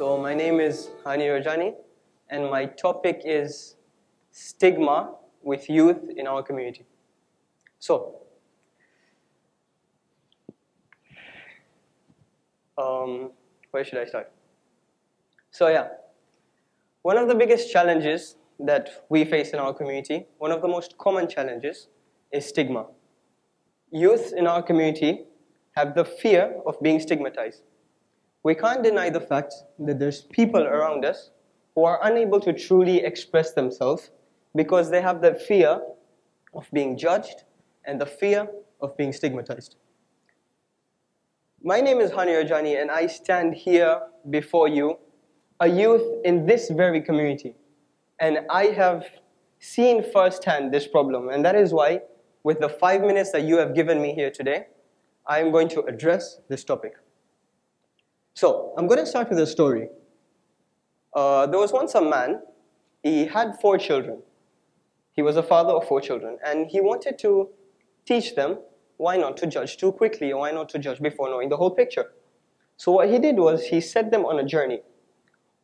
So my name is Haani Rajani, and my topic is stigma with youth in our community. So, where should I start? So yeah, one of the biggest challenges that we face in our community, one of the most common challenges, is stigma. Youth in our community have the fear of being stigmatized. We can't deny the fact that there's people around us who are unable to truly express themselves because they have the fear of being judged and the fear of being stigmatized. My name is Haani Rajani, and I stand here before you, a youth in this very community. And I have seen firsthand this problem, and that is why, with the 5 minutes that you have given me here today, I am going to address this topic. So, I'm going to start with a story. There was once a man, he had 4 children. He was a father of 4 children, and he wanted to teach them why not to judge too quickly, or why not to judge before knowing the whole picture. So what he did was, he set them on a journey.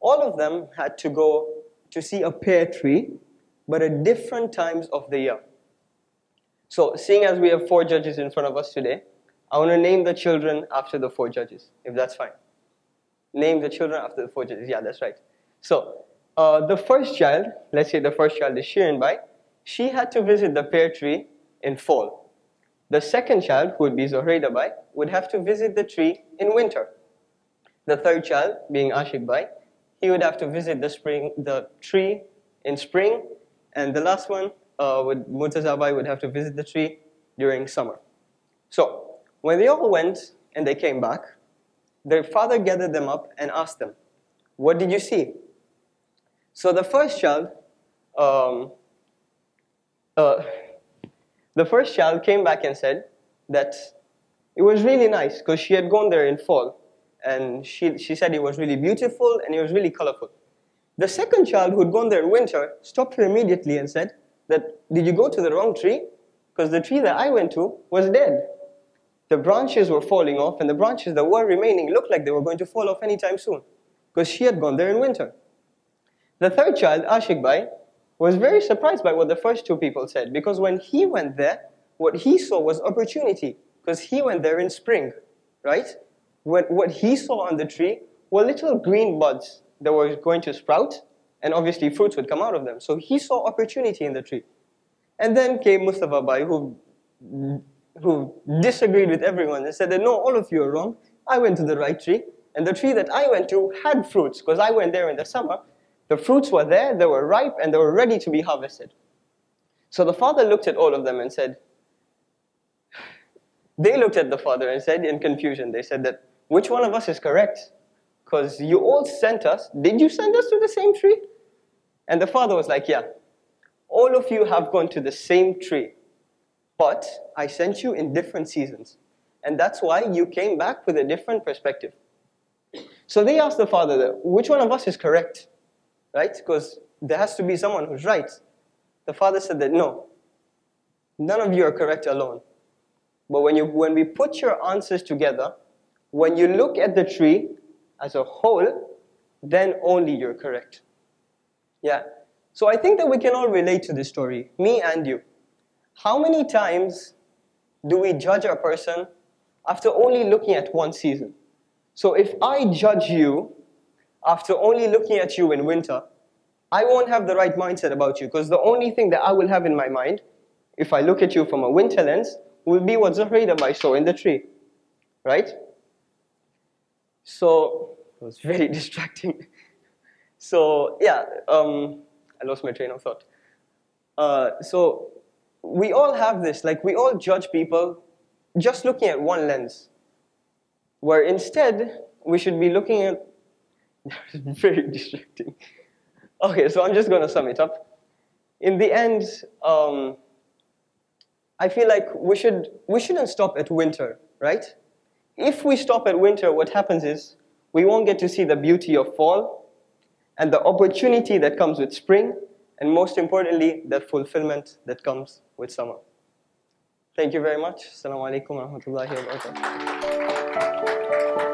All of them had to go to see a pear tree, but at different times of the year. So, seeing as we have 4 judges in front of us today, I want to name the children after the 4 judges, if that's fine. Name the children after the 4 judges. Yeah, that's right. So, the first child, let's say the first child is Shirin Bai, she had to visit the pear tree in fall. The second child, who would be Zohraida Bai, would have to visit the tree in winter. The third child, being Ashik Bai, he would have to visit the tree in spring, and the last one, Murtaza Bai, would have to visit the tree during summer. So, when they all went and they came back, their father gathered them up and asked them, "What did you see?" So the first child came back and said that it was really nice because she had gone there in fall, and she said it was really beautiful and it was really colorful. The second child, who had gone there in winter, stopped her immediately and said that, "Did you go to the wrong tree? Because the tree that I went to was dead. The branches were falling off, and the branches that were remaining looked like they were going to fall off anytime soon, because she had gone there in winter." The third child, Ashik Bai, was very surprised by what the first 2 people said, because when he went there, what he saw was opportunity, because he went there in spring, right? What he saw on the tree were little green buds that were going to sprout, and obviously fruits would come out of them. So he saw opportunity in the tree. And then came Mustafa Bai, who disagreed with everyone and said that, "No, all of you are wrong. I went to the right tree, and the tree that I went to had fruits, because I went there in the summer. The fruits were there, they were ripe, and they were ready to be harvested." So the father looked at all of them and said, they looked at the father and said in confusion, they said that, "Which one of us is correct? Because you all sent us, did you send us to the same tree?" And the father was like, "Yeah, all of you have gone to the same tree, but I sent you in different seasons. And that's why you came back with a different perspective." So they asked the father, "Which one of us is correct?" Right? Because there has to be someone who's right. The father said that, "No, none of you are correct alone. But when we put your answers together, when you look at the tree as a whole, then only you're correct." Yeah. So I think that we can all relate to this story, me and you. How many times do we judge a person after only looking at one season? So if I judge you after only looking at you in winter, I won't have the right mindset about you, because the only thing that I will have in my mind, if I look at you from a winter lens, will be what Zohraida Bai saw in the tree, right? So, it was very distracting. So, yeah, I lost my train of thought. So, we all have this, like we all judge people just looking at one lens, where instead, we should be looking at, very distracting. Okay, so I'm just going to sum it up. In the end, I feel like we shouldn't stop at winter, right? If we stop at winter, what happens is we won't get to see the beauty of fall and the opportunity that comes with spring, and most importantly, the fulfillment that comes with summer. Thank you very much. Assalamu alaikum wa rahmatullahi wa barakatuh.